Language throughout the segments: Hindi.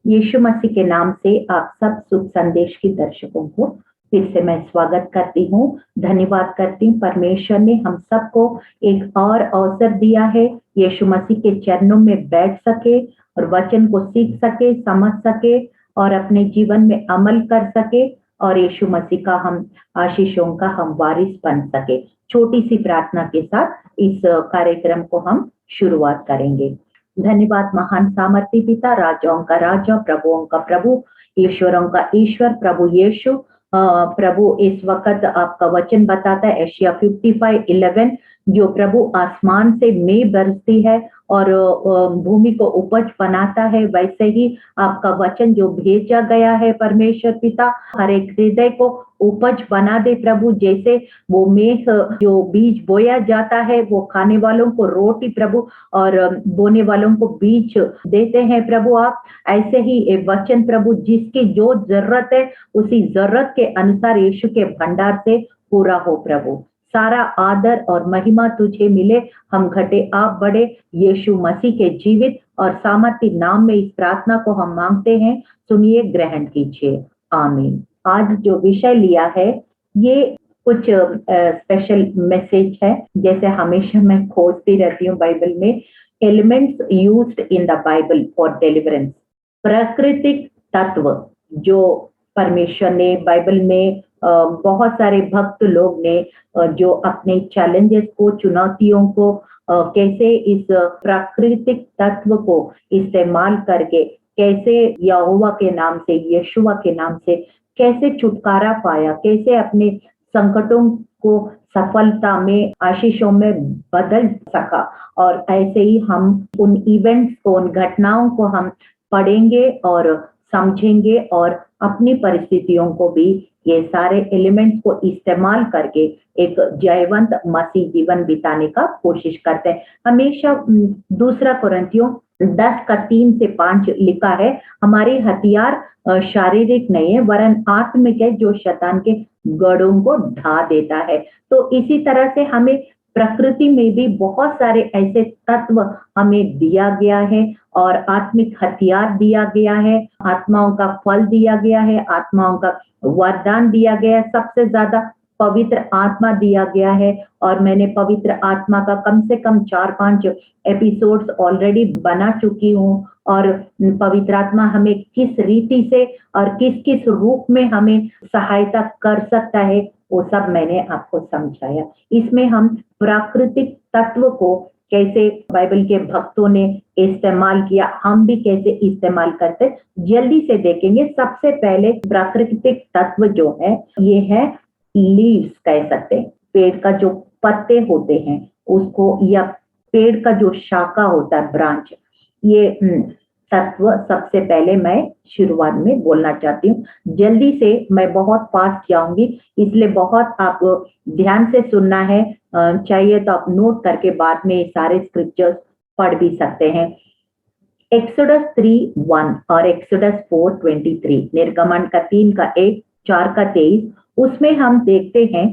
यीशु मसीह के नाम से आप सब शुभ संदेश के दर्शकों को फिर से मैं स्वागत करती हूँ। धन्यवाद करती हूँ, परमेश्वर ने हम सबको एक और अवसर दिया है यीशु मसीह के चरणों में बैठ सके और वचन को सीख सके, समझ सके और अपने जीवन में अमल कर सके और यीशु मसीह का हम आशीषों का हम वारिस बन सके। छोटी सी प्रार्थना के साथ इस कार्यक्रम को हम शुरुआत करेंगे। धन्यवाद महान सामर्थी पिता, राजाओं का राजा, प्रभुओं का प्रभु, ईश्वरों का ईश्वर, प्रभु यीशु। प्रभु इस वक्त आपका वचन बताता है एशिया 55:11, जो प्रभु आसमान से मेघ बरसती है और भूमि को उपज बनाता है, वैसे ही आपका वचन जो भेजा गया है परमेश्वर पिता हर एक हृदय को उपज बना दे प्रभु। जैसे वो मेघ जो बीज बोया जाता है वो खाने वालों को रोटी प्रभु और बोने वालों को बीज देते हैं प्रभु आप, ऐसे ही एक वचन प्रभु जिसकी जो जरूरत है उसी जरूरत के अनुसार यीशु के भंडार से पूरा हो प्रभु। सारा आदर और महिमा तुझे मिले, हम घटे आप बड़े, यीशु मसीह के जीवित और सामर्थी नाम में इस प्रार्थना को हम मांगते हैं, सुनिए, ग्रहण कीजिए, आमीन। आज जो विषय लिया है ये कुछ स्पेशल मैसेज है, जैसे हमेशा मैं खोजती रहती हूँ बाइबल में, elements used in the Bible for deliverance. प्राकृतिक तत्व जो परमेश्वर ने बाइबल में बहुत सारे भक्त लोग ने जो अपने चैलेंजेस को, चुनौतियों को कैसे इस प्राकृतिक तत्व को इस्तेमाल करके कैसे यहोवा के नाम से, यीशुआ के नाम से कैसे छुटकारा पाया, कैसे अपने संकटों को सफलता में, आशीषों में बदल सका। और ऐसे ही हम उन इवेंट्स को, उन घटनाओं को हम पढ़ेंगे और समझेंगे और अपनी परिस्थितियों को भी ये सारे एलिमेंट्स को इस्तेमाल करके एक जयवंत मसीह जीवन बिताने का कोशिश करते हैं। हमेशा दूसरा कोरिन्थियों 10:3-5 लिखा है, हमारे हथियार शारीरिक नहीं है वरन आत्मिक है, जो शैतान के गढ़ों को ढा देता है। तो इसी तरह से हमें प्रकृति में भी बहुत सारे ऐसे तत्व हमें दिया गया है और आत्मिक हथियार दिया गया है, आत्माओं का फल दिया गया है, आत्माओं का वरदान दिया गया है, सबसे ज्यादा पवित्र आत्मा दिया गया है। और मैंने पवित्र आत्मा का कम से कम 4-5 एपिसोड्स ऑलरेडी बना चुकी हूँ और पवित्र आत्मा हमें किस रीति से और किस किस रूप में हमें सहायता कर सकता है वो सब मैंने आपको समझाया। इसमें हम प्राकृतिक तत्व को कैसे बाइबल के भक्तों ने इस्तेमाल किया, हम भी कैसे इस्तेमाल करते, जल्दी से देखेंगे। सबसे पहले प्राकृतिक तत्व जो है ये है लीव्स कह सकते हैं, पेड़ का जो पत्ते होते हैं उसको, या पेड़ का जो शाखा होता है, ब्रांच, ये तत्व सबसे पहले मैं शुरुआत में बोलना चाहती हूँ। जल्दी से मैं बहुत फास्ट जाऊंगी, इसलिए बहुत आप ध्यान से सुनना है, चाहिए तो आप नोट करके बाद में सारे स्क्रिप्चर्स पढ़ भी सकते हैं। एक्सोडस 3:1 और एक्सोडस 4:23, निर्गमन का 3:1, 4:23, उसमें हम देखते हैं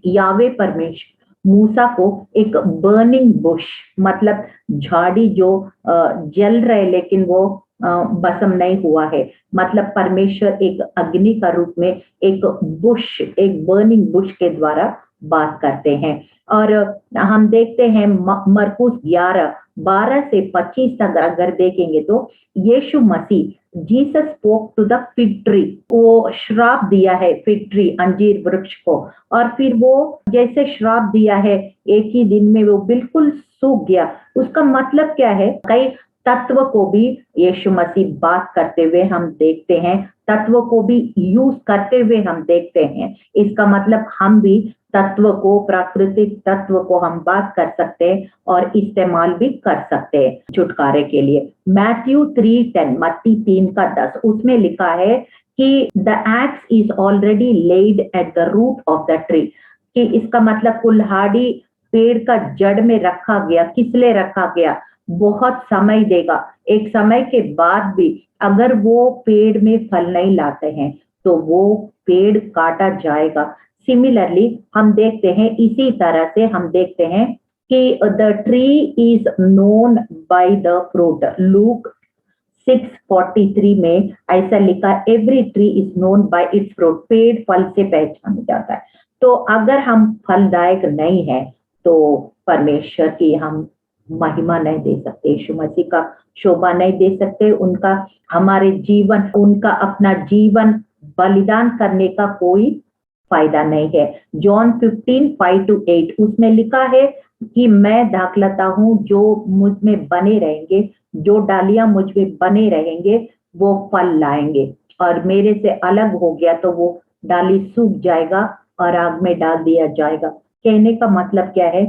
यावे परमेश्वर मूसा को एक बर्निंग बुश, मतलब झाड़ी जो जल रहे लेकिन वो भस्म नहीं हुआ है, मतलब परमेश्वर एक अग्नि का रूप में एक बुश, एक बर्निंग बुश के द्वारा बात करते हैं। और हम देखते हैं मरकुस 11:12-25 तक अगर देखेंगे तो Yeshu Masih, Jesus spoke to the fig tree, वो श्राप दिया है फिग ट्री, अंजीर वृक्ष को, और फिर वो जैसे श्राप दिया है एक ही दिन में वो बिल्कुल सूख गया। उसका मतलब क्या है, कई तत्व को भी यीशु मसीह बात करते हुए हम देखते हैं, तत्व को भी यूज करते हुए हम देखते हैं। इसका मतलब हम भी तत्व को, प्राकृतिक तत्व को हम बात कर सकते हैं और इस्तेमाल भी कर सकते हैं छुटकारे के लिए। मैथ्यू 3:10, मत्ती 3:10, उसमें लिखा है कि the axe is already laid at the root of the tree, कि इसका मतलब कुल्हाड़ी पेड़ का जड़ में रखा गया। किस लिए रखा गया, बहुत समय देगा, एक समय के बाद भी अगर वो पेड़ में फल नहीं लाते हैं तो वो पेड़ काटा जाएगा। सिमिलरली हम देखते हैं, इसी तरह से हम देखते हैं कि the tree is known by the fruit, look 6:43 में ऐसा लिखा, every tree is known by it's fruit, पेड़ फल से पहचाना जाता है। तो अगर हम फलदायक नहीं है तो परमेश्वर की हम महिमा नहीं दे सकते, यीशु मसीह का शोभा नहीं दे सकते, उनका हमारे जीवन, उनका अपना जीवन बलिदान करने का कोई फायदा नहीं है। जॉन 15:5-8 उसमें लिखा है कि मैं दाखलता हूँ, जो मुझ में बने रहेंगे, जो डालियां मुझ में बने रहेंगे वो फल लाएंगे, और मेरे से अलग हो गया तो वो डाली सूख जाएगा और आग में डाल दिया जाएगा। कहने का मतलब क्या है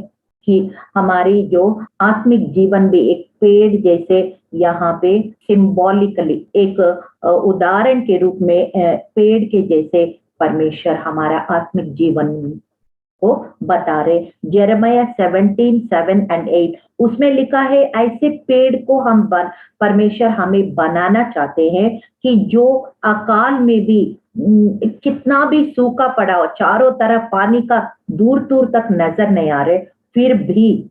कि हमारी जो आत्मिक जीवन भी एक पेड़ जैसे, यहाँ पे सिंबॉलिकली एक उदाहरण के रूप में पेड़ के जैसे परमेश्वर हमारा आत्मिक जीवन को बता रहे। यिर्मयाह 17:7-8 उसमें लिखा है, ऐसे पेड़ को हम परमेश्वर हमें बनाना चाहते हैं कि जो अकाल में भी कितना भी सूखा पड़ा हो, चारों तरफ पानी का दूर दूर तक नजर नहीं आ रहे, फिर भी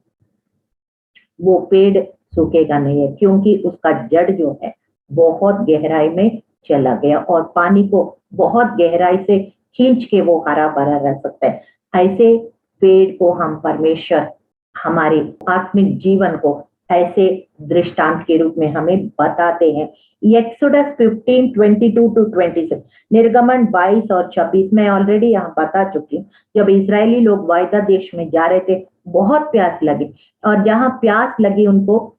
वो पेड़ सूखेगा नहीं है, क्योंकि उसका जड़ जो है बहुत गहराई में चला गया और पानी को बहुत गहराई से खींच के वो हरा भरा रह सकता है। ऐसे पेड़ को हम परमेश्वर हमारे आत्मिक जीवन को ऐसे दृष्टांत के रूप में हमें बताते हैं। एक्सोडस 15:22-26, निर्गमन 22 और 26 में ऑलरेडी यहाँ बता चुकी हूँ। जब इजरायली लोग वायदा देश में जा रहे थे, बहुत प्यास लगी, और जहाँ प्यास लगी उनको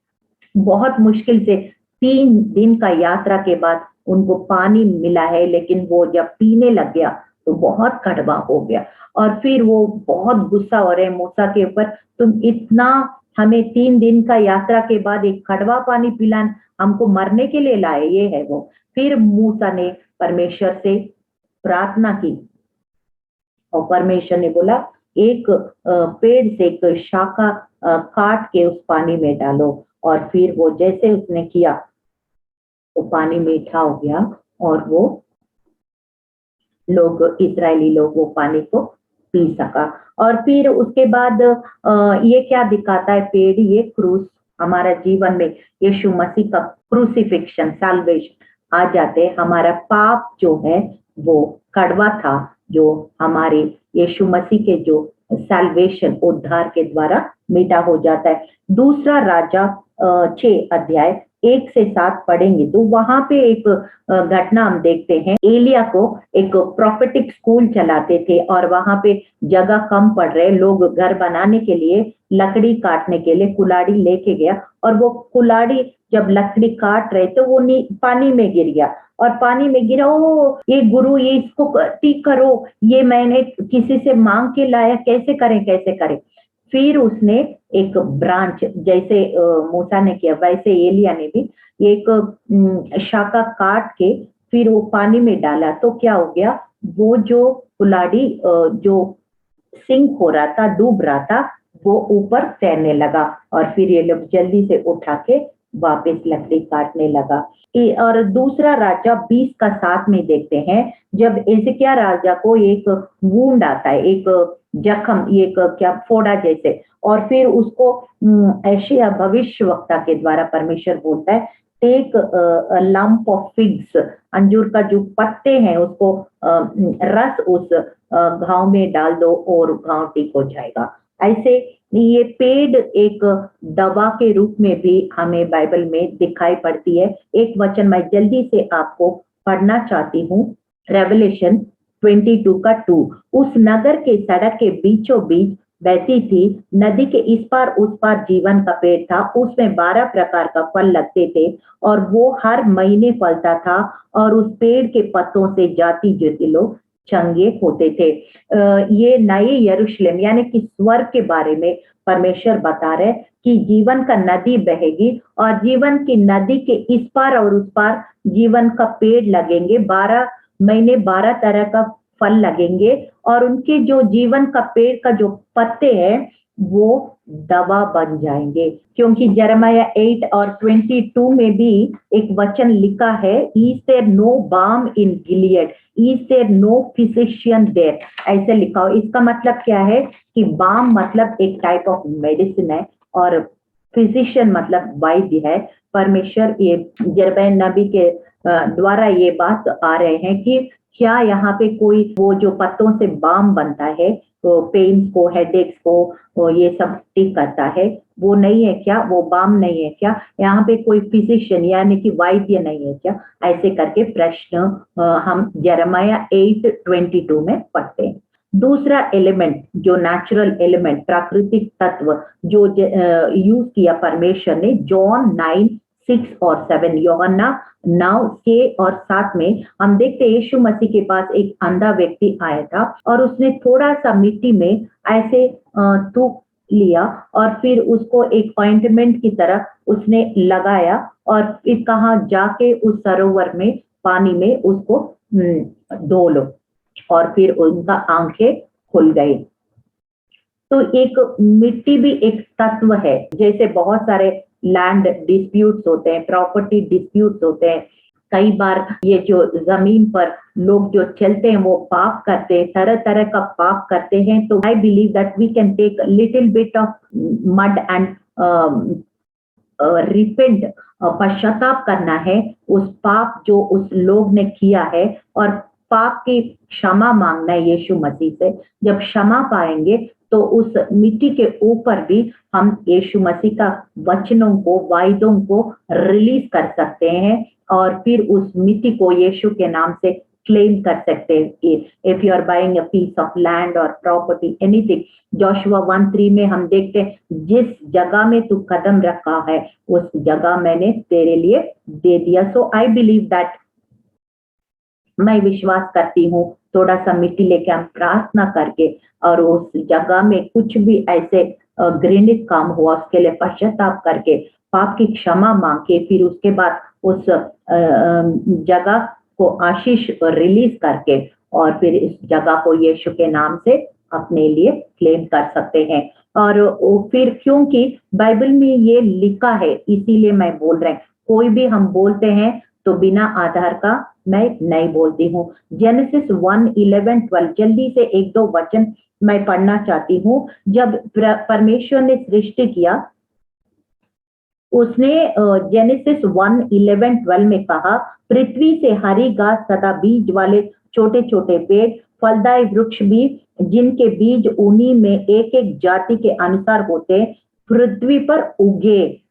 बहुत मुश्किल से 3 दिन का यात्रा के बाद उनको पानी मिला है, लेकिन वो जब पीने लग गया तो बहुत कड़वा हो गया, और फिर वो बहुत गुस्सा हो रहे मूसा के ऊपर, तुम इतना हमें 3 दिन का यात्रा के बाद एक कड़वा पानी पिलान, हमको मरने के लिए लाए, ये है वो। फिर मूसा ने परमेश्वर से प्रार्थना की और परमेश्वर ने बोला, एक पेड़ से एक शाखा काट के उस पानी में डालो, और फिर वो जैसे उसने किया वो पानी मीठा हो गया और वो लोग, इजरायली लोग, वो पानी को पी सका। और फिर उसके बाद ये क्या दिखाता है पेड़, ये क्रूस हमारा जीवन में यीशु मसीह का क्रूसिफिक्शन, साल्वेशन आ जाते हैं। हमारा पाप जो है वो कड़वा था, जो हमारे यीशु मसीह के जो साल्वेशन, उद्धार के द्वारा मीठा हो जाता है। दूसरा राजा 6 अध्याय 1 से 7 पढ़ेंगे तो वहां पे एक घटना हम देखते हैं। एलिया को एक प्रोफेटिक स्कूल चलाते थे और वहां पे जगह कम पड़ रहे, लोग घर बनाने के लिए लकड़ी काटने के लिए कुल्हाड़ी लेके गया, और वो कुल्हाड़ी जब लकड़ी काट रहे तो वो पानी में गिर गया, और पानी में गिरा, ओ ये गुरु, ये इसको ठीक करो, ये मैंने किसी से मांग के लाया, कैसे करें कैसे करें। फिर उसने एक ब्रांच, जैसे मूसा ने किया वैसे एलिया ने भी एक शाखा काट के फिर वो पानी में डाला, तो क्या हो गया, वो जो कुल्हाड़ी जो सिंक हो रहा था, डूब रहा था, वो ऊपर तैरने लगा, और फिर ये लोग जल्दी से उठा के वापस लकड़ी काटने लगा। और दूसरा राजा 20 का 7 में देखते हैं, जब एजिकिया राजा को एक वूंड आता है, एक जख्म, एक क्या फोड़ा जैसे, और फिर उसको एशिया भविष्यवक्ता के द्वारा परमेश्वर बोलता है, टेक लंप ऑफ फिग्स, अंजूर का जो पत्ते हैं उसको रस उस घाव में डाल दो और घाव ठीक हो जाएगा। ऐसे ये पेड़ एक दवा के रूप में भी हमें बाइबल में दिखाई पड़ती है। एक वचन मैं जल्दी से आपको पढ़ना चाहती हूँ, रेवलेशन 22:2। उस नगर के सड़क के बीचों बीच बहती थी नदी के इस पार उस पार जीवन का पेड़ था, उसमें 12 प्रकार का फल लगते थे और वो हर महीने फलता था, और उस पेड़ के पत्तों से जाति जाति लोग चंगे होते थे। ये नए यरूशलेम यानी कि स्वर्ग के बारे में परमेश्वर बता रहे कि जीवन का नदी बहेगी, और जीवन की नदी के इस पार और उस पार जीवन का पेड़ लगेंगे, 12 महीने 12 तरह का फल लगेंगे, और उनके जो जीवन का पेड़ का जो पत्ते हैं वो दवा बन जाएंगे। क्योंकि यिर्मयाह 8 और 22 में भी एक वचन लिखा है, is there no balm in Gilead, is there no physician there, ऐसे लिखा हो। इसका मतलब क्या है कि बाम मतलब एक टाइप ऑफ मेडिसिन है, और फिजिशियन मतलब वैद्य है। परमेश्वर ये यिर्मयाह नबी के द्वारा ये बात आ रहे हैं कि क्या यहाँ पे कोई वो जो पत्तों से बाम बनता है तो पेन्स को, हेडेक्स को ये सब ठीक करता है, वो नहीं है क्या? वो बाम नहीं है क्या? यहाँ पे कोई फिजिशियन यानी कि वैद्य नहीं है क्या? ऐसे करके प्रश्न हम यिर्मयाह 8:22 में पढ़ते हैं। दूसरा एलिमेंट जो नेचुरल एलिमेंट, प्राकृतिक तत्व जो यूज किया परमेश्वर ने, जॉन 9:6 और 7, यूहन्ना 9:6 और 7 में हम देखते हैं यीशु मसीह के पास एक अंधा व्यक्ति आया था और उसने थोड़ा सा मिट्टी में ऐसे थूक लिया और फिर उसको एक ऑइंटमेंट की तरह उसने लगाया और फिर कहा जाके उस सरोवर में पानी में उसको धो लो और फिर उनका आंखें खुल गई। तो एक मिट्टी भी एक तत्व है, जैसे बहुत सारे लैंड डिस्प्यूट्स होते हैं, प्रॉपर्टी डिस्प्यूट्स होते हैं। कई बार ये जो जमीन पर लोग जो चलते हैं वो पाप करते हैं, तरह तरह का पाप करते हैं। तो I believe that we can take little bit of mud and repent, पश्चाताप करना है उस पाप जो उस लोग ने किया है और पाप की क्षमा मांगना है यीशु मसीह से। जब क्षमा पाएंगे तो उस मिट्टी के ऊपर भी हम यीशु मसीह का वचनों को, वायदों को रिलीज कर सकते हैं और फिर उस मिट्टी को यीशु के नाम से क्लेम कर सकते हैं। If you are buying a piece of land और प्रॉपर्टी, एनीथिंग, जोशुआ 1:3 में हम देखते हैं जिस जगह में तू कदम रखा है उस जगह मैंने तेरे लिए दे दिया। सो आई बिलीव दैट, मैं विश्वास करती हूँ थोड़ा सा मिट्टी लेके हम प्रार्थना करके और उस जगह में कुछ भी ऐसे घृणित काम हुआ उसके लिए पश्चाताप करके पाप की क्षमा मांग के फिर उसके बाद उस जगह को आशीष रिलीज करके और फिर इस जगह को यीशु के नाम से अपने लिए क्लेम कर सकते हैं। और फिर क्योंकि बाइबल में ये लिखा है इसीलिए मैं बोल रहे हैं, कोई भी हम बोलते हैं तो बिना आधार का मैं नहीं बोलती हूँ। जेनेसिस 1:11-12 जल्दी से एक दो वचन मैं पढ़ना चाहती हूँ। जब परमेश्वर ने सृष्टि किया उसने जेनेसिस 1:11-12 में कहा, पृथ्वी से हरी घास तथा बीज वाले छोटे छोटे पेड़, फलदायी वृक्ष भी जिनके बीज उन्हीं में एक एक जाति के अनुसार होते पृथ्वी पर उगे।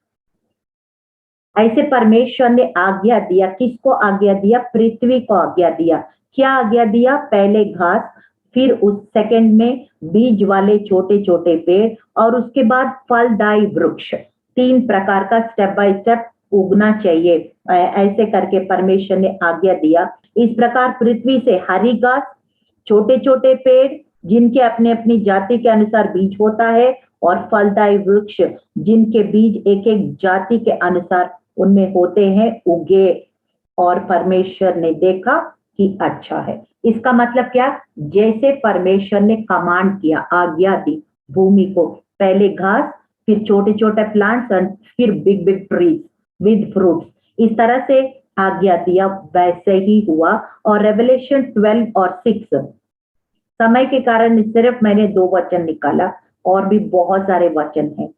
ऐसे परमेश्वर ने आज्ञा दिया। किसको आज्ञा दिया? पृथ्वी को आज्ञा दिया। क्या आज्ञा दिया? पहले घास, फिर उस सेकंड में बीज वाले छोटे छोटे पेड़ और उसके बाद फलदायी वृक्ष। 3 प्रकार का स्टेप बाय स्टेप उगना चाहिए। ऐसे करके परमेश्वर ने आज्ञा दिया। इस प्रकार पृथ्वी से हरी घास, छोटे छोटे पेड़ जिनके अपने अपनी जाति के अनुसार बीज होता है और फलदायी वृक्ष जिनके बीज एक एक जाति के अनुसार उनमें होते हैं, उगे। और परमेश्वर ने देखा कि अच्छा है। इसका मतलब क्या? जैसे परमेश्वर ने कमांड किया, आज्ञा दी भूमि को, पहले घास, फिर छोटे छोटे प्लांट्स और फिर big big trees with fruits, इस तरह से आज्ञा दिया, वैसे ही हुआ। और रेवलेशन 12 और 6, समय के कारण सिर्फ मैंने 2 वचन निकाला, और भी बहुत सारे वचन हैं।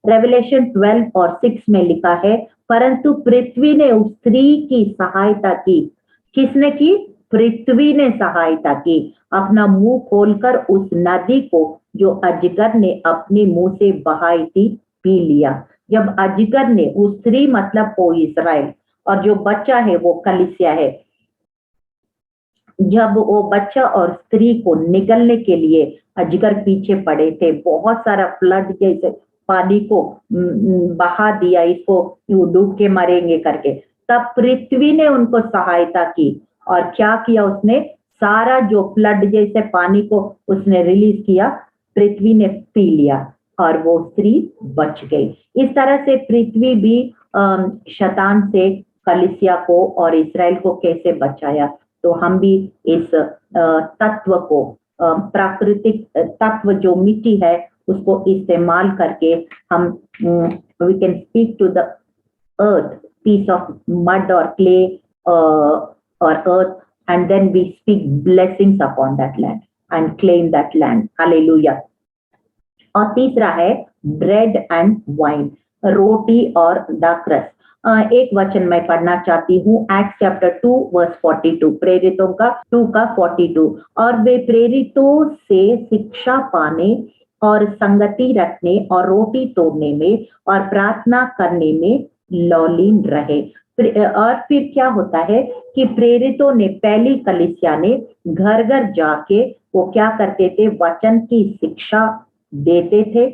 रेवलेशन 12 और 6 में लिखा है, परंतु पृथ्वी ने उस स्त्री की सहायता की। किसने की? पृथ्वी ने सहायता की, अपना मुंह खोलकर उस नदी को जो अजगर ने अपने मुंह से बहाई थी पी लिया। जब अजगर ने, उस स्त्री मतलब वो इस्राएल, और जो बच्चा है वो कलीसिया है, जब वो बच्चा और स्त्री को निगलने के लिए अजगर पीछे पड़े थे, बहुत सारा फ्लड जैसे पानी को बहा दिया, इसको डूब के मरेंगे करके, तब पृथ्वी ने उनको सहायता की। और क्या किया उसने? सारा जो फ्लड जैसे पानी को उसने रिलीज किया, पृथ्वी ने पी लिया और वो स्त्री बच गई। इस तरह से पृथ्वी भी शैतान से कलीसिया को और इस्राएल को कैसे बचाया। तो हम भी इस तत्व को, प्राकृतिक तत्व जो मिट्टी है, उसको इस्तेमाल करके हम we can speak to the earth, piece of mud और क्ले और earth, and then we speak blessings upon that land and claim that land. Hallelujah. और तीसरा है ब्रेड एंड वाइन। रोटी और दाखरस। एक वचन मैं पढ़ना चाहती हूँ, एक्ट चैप्टर 2 वर्स 42, प्रेरितों का 2 का 42। और वे प्रेरितों से शिक्षा पाने और संगति रखने और रोटी तोड़ने में और प्रार्थना करने में लौलीन रहे। और फिर क्या होता है कि प्रेरितों ने, पहली कलीसिया ने घर घर जाके वो क्या करते थे, वचन की शिक्षा देते थे,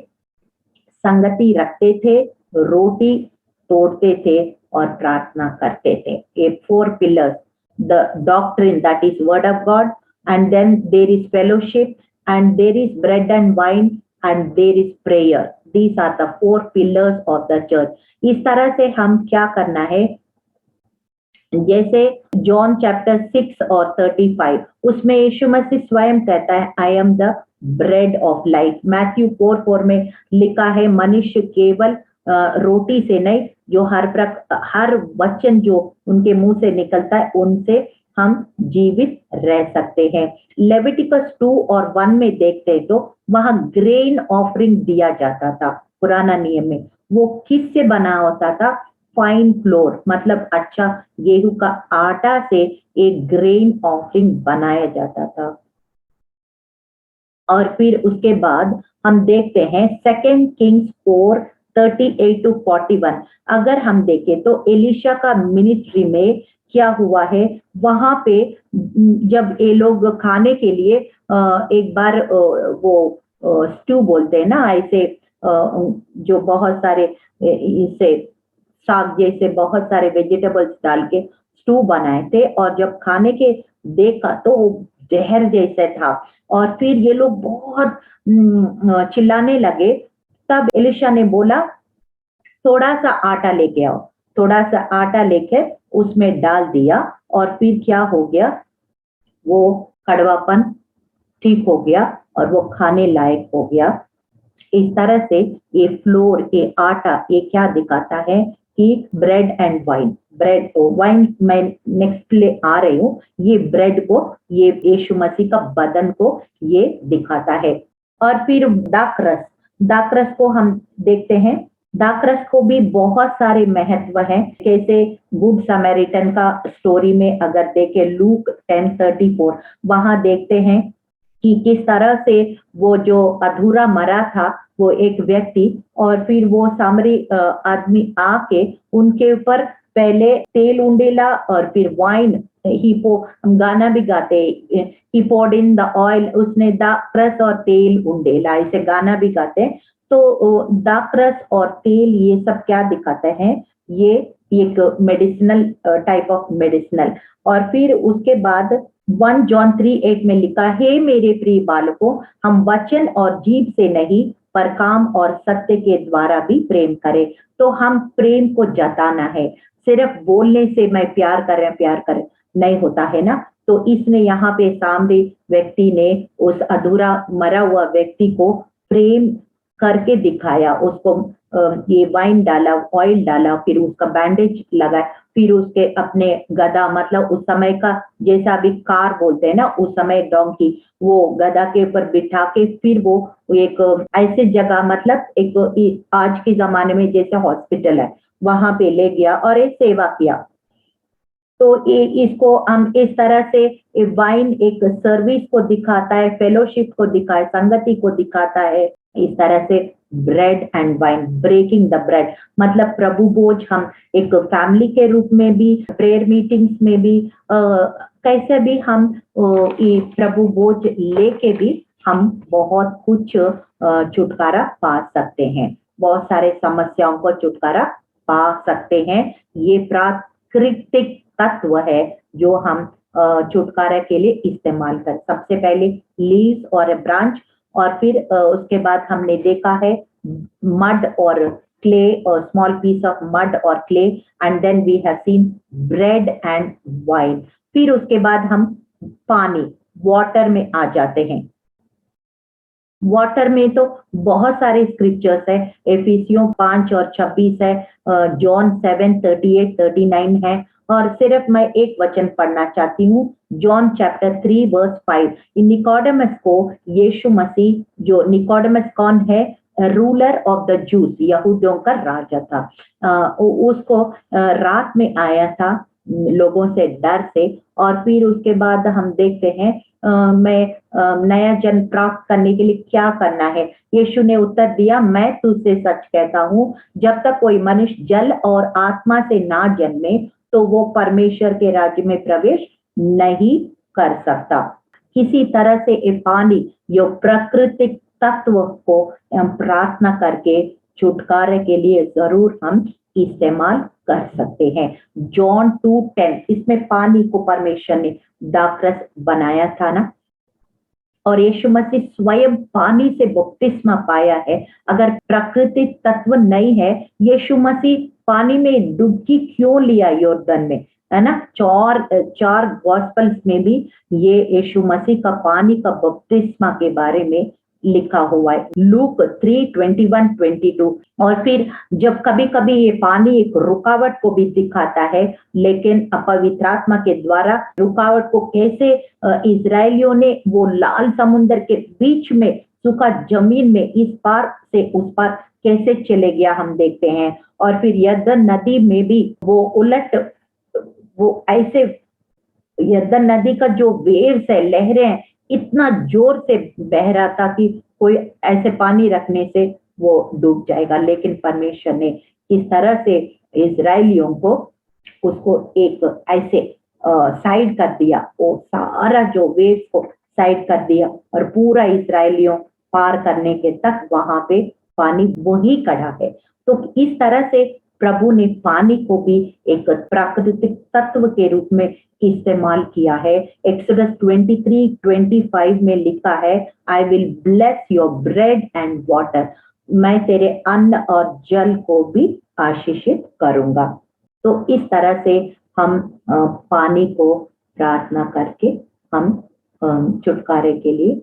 संगति रखते थे, रोटी तोड़ते थे और प्रार्थना करते थे। ये 4 pillars, the doctrine, that is word of God, and then there is fellowship, and there is bread and wine, and there is prayer. These are the 4 pillars of the church. इस तरह से हम क्या करना है, जैसे जॉन चैप्टर 6 और 35, उसमें यीशु मसीह स्वयं कहता है, I am the bread of life. Matthew 4:4 में लिखा है, मनुष्य केवल रोटी से नहीं, जो हर वचन जो उनके मुंह से निकलता है उनसे हम जीवित रह सकते हैं। लेविटिकस 2 और 1 में देखते हैं तो वहां ग्रेन ऑफरिंग दिया जाता था। पुराना नियम में वो किससे बना होता था, फाइन फ्लोर, मतलब अच्छा गेहूं का आटा से एक ग्रेन ऑफरिंग बनाया जाता था। और फिर उसके बाद हम देखते हैं 2 किंग्स 4:38-41। अगर हम देखें तो एलिशा का मिनिस्ट्री में क्या हुआ है, वहां पे जब ये लोग खाने के लिए एक बार वो स्ट्यू बोलते हैं ना, ऐसे जो बहुत सारे इसे साग जैसे बहुत सारे वेजिटेबल्स डाल के स्टू बनाए थे, और जब खाने के देखा तो वो जहर जैसा था, और फिर ये लोग बहुत चिल्लाने लगे। तब एलिशा ने बोला, थोड़ा सा आटा लेके आओ। थोड़ा सा आटा लेके उसमें डाल दिया, और फिर क्या हो गया, वो कड़वापन ठीक हो गया और वो खाने लायक हो गया। इस तरह से ये फ्लोर, ये आटा, ये क्या दिखाता है कि ब्रेड एंड वाइन, ब्रेड को, वाइन मैं नेक्स्ट ले आ रही हूँ, ये ब्रेड को, ये यीशु मसीह का बदन को ये दिखाता है। और फिर दाखरस, दाखरस को हम देखते हैं, दाखरस को भी बहुत सारे महत्व हैं। जैसे गुड समैरिटन का स्टोरी में अगर देखें, लूक 10:34, वहां देखते हैं कि किस तरह से वो जो अधूरा मरा था वो एक व्यक्ति, और फिर वो सामरी आदमी आके उनके ऊपर पहले तेल उंडेला और फिर वाइन, हम गाना भी गाते, ही poured in the oil, उसने दाखरस और तेल उंडेला, ऐसे गाना भी गाते। तो दाखरस और तेल ये सब क्या दिखाते हैं, ये एक मेडिसिनल टाइप ऑफ मेडिसिनल। और फिर उसके बाद 1 जॉन 3:8 में लिखा है, मेरे प्रिय बालकों, हम वचन और जीभ से नहीं पर काम और सत्य के द्वारा भी प्रेम करें। तो हम प्रेम को जताना है, सिर्फ बोलने से मैं प्यार करें नहीं होता है ना। तो इसने यहाँ पे सामने व्यक्ति ने उस अधूरा मरा हुआ व्यक्ति को प्रेम करके दिखाया, उसको ये वाइन डाला, ऑयल डाला, फिर उसका बैंडेज लगाया, फिर उसके अपने गधा, मतलब उस समय का जैसा अभी कार बोलते हैं ना, उस समय डोंकी, वो गधा के ऊपर बिठा के फिर वो एक ऐसे जगह, मतलब एक आज के जमाने में जैसे हॉस्पिटल है वहां पे ले गया और एक सेवा किया। तो ये इसको हम इस तरह से, वाइन एक सर्विस को दिखाता है, फेलोशिप को दिखाता है, संगति को दिखाता है। इस तरह से bread and wine, breaking the bread, मतलब प्रभु भोज हम एक फैमिली के रूप में भी, प्रेयर मीटिंग्स में भी, कैसे भी हम ये प्रभु भोज लेके भी हम बहुत कुछ छुटकारा पा सकते हैं, बहुत सारे समस्याओं को छुटकारा पा सकते हैं। ये प्राकृतिक तत्व है जो हम छुटकारा के लिए इस्तेमाल कर। सबसे पहले लीव्स और ब्रांच, और फिर उसके बाद हमने देखा है मड और क्ले, और स्मॉल पीस ऑफ मड और clay, and then we have seen bread and wine. फिर उसके बाद हम पानी, वाटर में आ जाते हैं। वाटर में तो बहुत सारे स्क्रिप्चर्स है, एफिसियों 5 और 26 है, जॉन 7:38-39 है, और सिर्फ मैं एक वचन पढ़ना चाहती हूँ, जॉन चैप्टर 3 वर्स 5। निकोडेमस को यीशु मसीह, जो निकोडेमस कौन है, रूलर ऑफ द जूस, यहूदियों का राजा था। उसको रात में आया था लोगों से डर से, और फिर उसके बाद हम देखते हैं मैं नया जन्म प्राप्त करने के लिए क्या करना है। यीशु ने उत्तर दिया, मैं तुझसे सच कहता हूँ, जब तक कोई मनुष्य जल और आत्मा से ना जन्मे तो वो परमेश्वर के राज्य में प्रवेश नहीं कर सकता। किसी तरह से ये पानी जो प्राकृतिक तत्व को हम प्रार्थना करके छुटकारे के लिए जरूर हम इस्तेमाल कर सकते हैं। जॉन 2:10, इसमें पानी को परमेश्वर ने दाखरस बनाया था ना, और यीशु मसीह स्वयं पानी से बपतिस्मा पाया है। अगर प्राकृतिक तत्व नहीं है, यीशु मसीह पानी में डुबकी क्यों लिया यॉर्दन में, है ना। चार गॉस्पेल्स में भी ये यीशु मसीह का पानी का बपतिस्मा के बारे में लिखा हुआ है, लूक 3:21-22। और फिर जब कभी कभी ये पानी एक रुकावट को भी दिखाता है, लेकिन पवित्र आत्मा के द्वारा रुकावट को कैसे इजरायलियों ने वो लाल समुद्र के बीच में सूखा जमीन में इस पार से उस पार कैसे चले गया हम देखते हैं। और फिर यरदन नदी में भी वो ऐसे यरदन नदी का जो वेव्स है, लहरें इतना जोर से बह रहा था कि कोई ऐसे पानी रखने से वो डूब जाएगा, लेकिन परमेश्वर ने किस तरह से इजरायलियों को उसको एक ऐसे साइड कर दिया, वो सारा जो वेव्स को साइड कर दिया और पूरा इजरायलियों पार करने के तक वहां पे पानी वही खड़ा है। तो इस तरह से प्रभु ने पानी को भी एक प्राकृतिक तत्व के रूप में इस्तेमाल किया है। एक्सोडस 23:25 में लिखा है, I will bless your bread and water, मैं तेरे अन्न और जल को भी आशीषित करूंगा। तो इस तरह से हम पानी को प्रार्थना करके हम छुटकारे के लिए,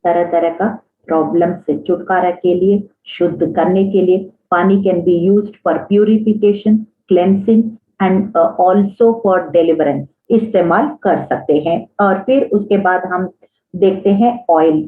तरह तरह का प्रॉब्लम से छुटकारा के लिए, शुद्ध करने के लिए, पानी can be used for purification, cleansing and also for deliverance, इस्तेमाल कर सकते हैं। और फिर उसके बाद हम देखते हैं ऑयल,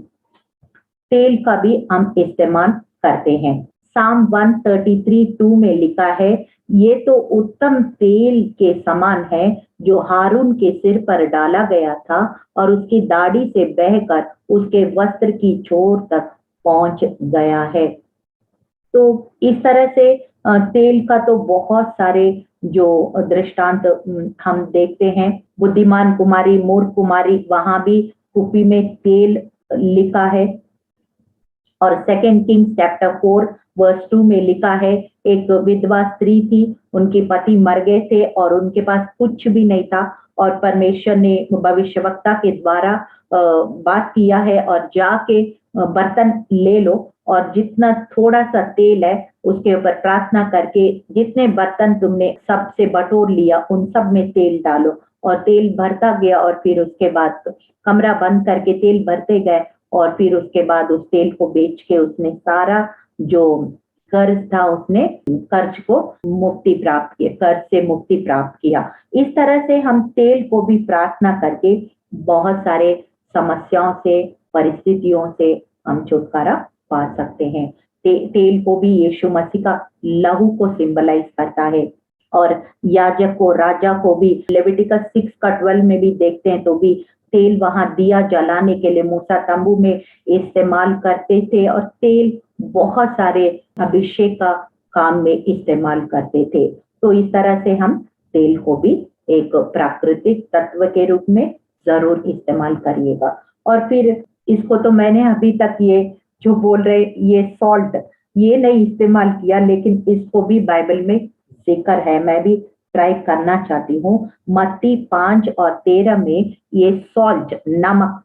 तेल का भी हम इस्तेमाल करते हैं। साम 133:2 में लिखा है, ये तो उत्तम तेल के समान है जो हारून के सिर पर डाला गया था और उसकी दाढ़ी से बहकर उसके वस्त्र की छोर तक पहुंच गया है। तो इस तरह से तेल का तो बहुत सारे जो दृष्टांत हम देखते हैं। बुद्धिमान कुमारी, मूर्ख कुमारी, वहां भी कुपी में तेल लिखा है। और 2 किंग्स चैप्टर 4:2 में लिखा है, एक विधवा स्त्री थी, उनके पति मर गए थे और उनके पास कुछ भी नहीं था, और परमेश्वर ने भविष्यवक्ता के द्वारा बात किया है, और जाके बर्तन ले लो और जितना थोड़ा सा तेल है उसके ऊपर प्रार्थना करके जितने बर्तन तुमने सबसे बटोर लिया उन सब में तेल डालो, और तेल भरता गया। और फिर उसके बाद कमरा बंद करके तेल भरते गए, और फिर उसके बाद उस तेल को बेच के उसने सारा जो कर्ज था, उसने कर्ज को मुक्ति प्राप्त किया, कर्ज से मुक्ति प्राप्त किया। इस तरह से हम तेल को भी प्रार्थना करके बहुत सारे समस्याओं से, परिस्थितियों से हम छुटकारा पा सकते हैं। तेल को भी यीशु मसीह का लहू को सिंबलाइज करता है। और याजक को, राजा को भी लेविटिकस 6:12 में भी देखते हैं, तो भी तेल वहां दिया जलाने के लिए मूसा तंबू में इस्तेमाल करते थे, और तेल बहुत सारे अभिषेक का काम में इस्तेमाल करते थे। तो इस तरह से हम तेल को भी एक प्राकृतिक तत्व के रूप में जरूर इस्तेमाल करिएगा। और फिर इसको तो मैंने अभी तक ये जो बोल रहे ये सॉल्ट, ये नहीं इस्तेमाल किया, लेकिन इसको भी बाइबल में जिक्र है, मैं भी ट्राई करना चाहती हूँ। मत्ती 5:13 में ये सॉल्ट, नमक,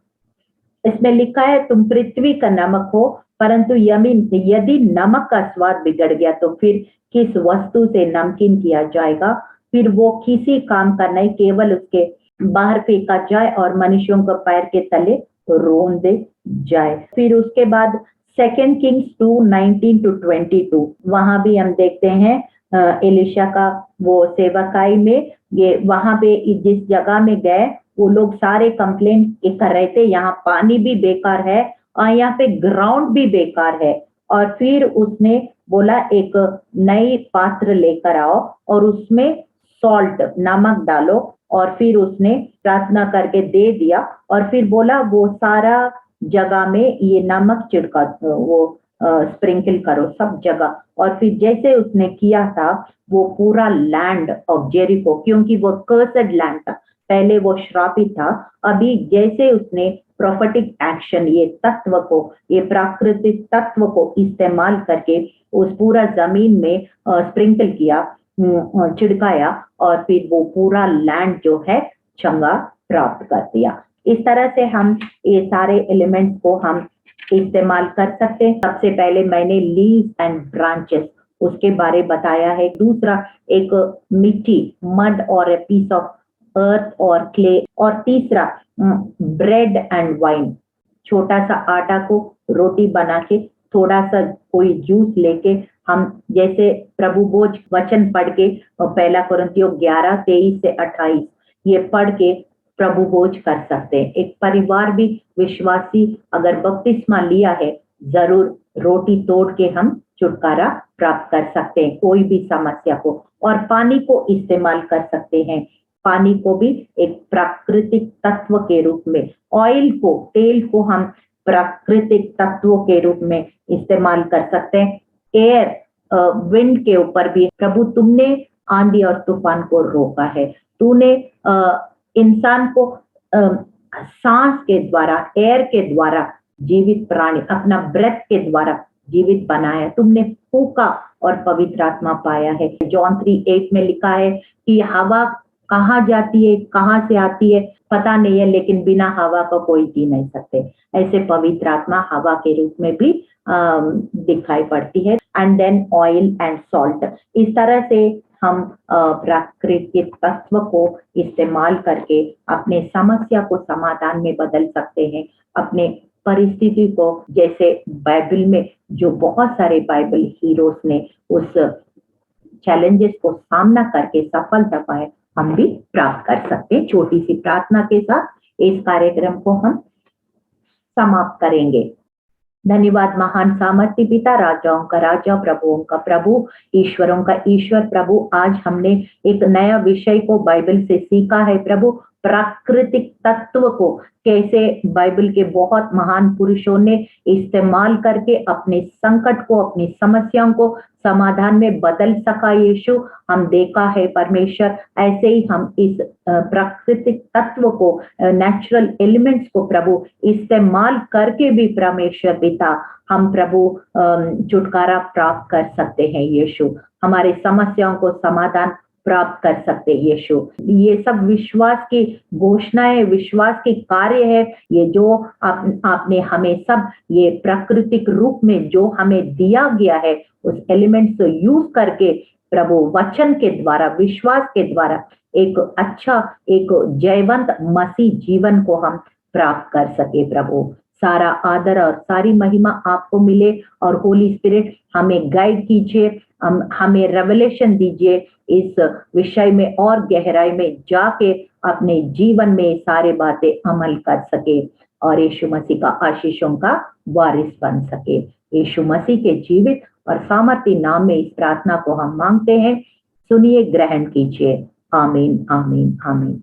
इसमें लिखा है, तुम पृथ्वी का नमक हो, परंतु यदि नमक का स्वाद बिगड़ गया तो फिर किस वस्तु से नमकीन किया जाएगा, फिर वो किसी काम का नहीं, केवल उसके बाहर फेंका जाए और मनुष्यों को पैर के तले रोन दे जाए। फिर उसके बाद 2 किंग्स 2:19-22, वहां भी हम देखते हैं एलिशा का वो सेवकाई में, ये वहां पे जिस जगह में गए वो लोग सारे कंप्लेंट कर रहे थे, यहाँ पानी भी बेकार है और यहाँ पे ग्राउंड भी बेकार है, और फिर उसने बोला एक नई पात्र लेकर आओ और उसमें सॉल्ट नमक डालो, और फिर उसने प्रार्थना करके दे दिया और फिर बोला वो सारा जगह में ये नमक छिड़का, वो स्प्रिंकल करो सब जगह। और फिर जैसे उसने किया था वो पूरा लैंड ऑफ जेरिको, क्योंकि वो कर्सड लैंड था, पहले वो श्रापित था, अभी जैसे उसने प्रोफेटिक एक्शन, ये तत्व को, ये प्राकृतिक तत्व को इस्तेमाल करके उस पूरा जमीन में स्प्रिंकल किया, छिड़काया, और फिर वो पूरा लैंड जो है चंगा प्राप्त कर दिया। इस तरह से हम ये सारे एलिमेंट्स को हम इस्तेमाल कर सकते हैं। सबसे पहले मैंने लीव्स एंड ब्रांचेस उसके बारे बताया है। दूसरा एक मिट्टी, मड और ए पीस ऑफ अर्थ और क्ले। और तीसरा ब्रेड एंड वाइन, छोटा सा आटा को रोटी बना के थोड़ा सा कोई जूस लेके हम जैसे प्रभु भोज वचन पढ़ के, पहला कुरिन्थियों 11:23-28 ये पढ़ के प्रभु भोज कर सकते हैं। एक परिवार भी विश्वासी अगर बपतिस्मा लिया है, जरूर रोटी तोड़ के हम छुटकारा प्राप्त कर सकते हैं कोई भी समस्या को। और पानी को इस्तेमाल कर सकते हैं, पानी को भी एक प्राकृतिक तत्व के रूप में, ऑयल को, तेल को हम प्राकृतिक तत्वों के रूप में इस्तेमाल कर सकते हैं। एयर, विंड के ऊपर भी प्रभु तुमने आंधी और तूफान को रोका है, तूने इंसान को सांस के द्वारा, एयर के द्वारा जीवित प्राणी, अपना ब्रेथ के द्वारा जीवित बनाया, तुमने फूका और पवित्र आत्मा पाया है। जॉन 3:8 में लिखा है कि हवा कहाँ जाती है, कहाँ से आती है पता नहीं है, लेकिन बिना हवा को कोई जी नहीं सकते। ऐसे पवित्र आत्मा हवा के रूप में भी दिखाई पड़ती है। And then oil and salt, इस तरह से हम प्राकृतिक तत्व को इस्तेमाल करके अपने समस्या को समाधान में बदल सकते हैं, अपने परिस्थिति को, जैसे बाइबल में जो बहुत सारे बाइबल हीरोज ने उस चैलेंजेस को सामना करके सफलता पाए, हम भी प्राप्त कर सकते हैं। छोटी सी प्रार्थना के साथ इस कार्यक्रम को हम समाप्त करेंगे। धन्यवाद महान सामर्थ्य पिता, राजाओं का राजा, प्रभुओं का प्रभु, ईश्वरों का ईश्वर। प्रभु आज हमने एक नया विषय को बाइबल से सीखा है प्रभु, प्राकृतिक तत्व को कैसे बाइबल के बहुत महान पुरुषों ने इस्तेमाल करके अपने संकट को, अपनी समस्याओं को समाधान में बदल सका। यीशु हम देखा है परमेश्वर, ऐसे ही हम इस प्राकृतिक तत्व को, नेचुरल एलिमेंट्स को प्रभु इस्तेमाल करके भी परमेश्वर पिता हम प्रभु छुटकारा प्राप्त कर सकते हैं। यीशु हमारे समस्याओं को समाधान प्राप्त कर सकते हैं। यीशु ये सब विश्वास की घोषणाएं, विश्वास के कार्य है, ये जो आपने हमें सब ये प्राकृतिक रूप में जो हमें दिया गया है उस एलिमेंट्स को यूज करके प्रभु वचन के द्वारा, विश्वास के द्वारा एक अच्छा, एक जयवंत मसीह जीवन को हम प्राप्त कर सके। प्रभु सारा आदर और सारी महिमा आपको मिले और होली स्पिरिट हमें गाइड कीजिए, हमें रेवलेशन दीजिए इस विषय में और गहराई में जाके अपने जीवन में सारे बातें अमल कर सके और यीशु मसीह का आशीषों का वारिस बन सके। यीशु मसीह के जीवित और सामर्थी नाम में इस प्रार्थना को हम मांगते हैं, सुनिए, ग्रहण कीजिए। आमीन, आमीन, आमीन।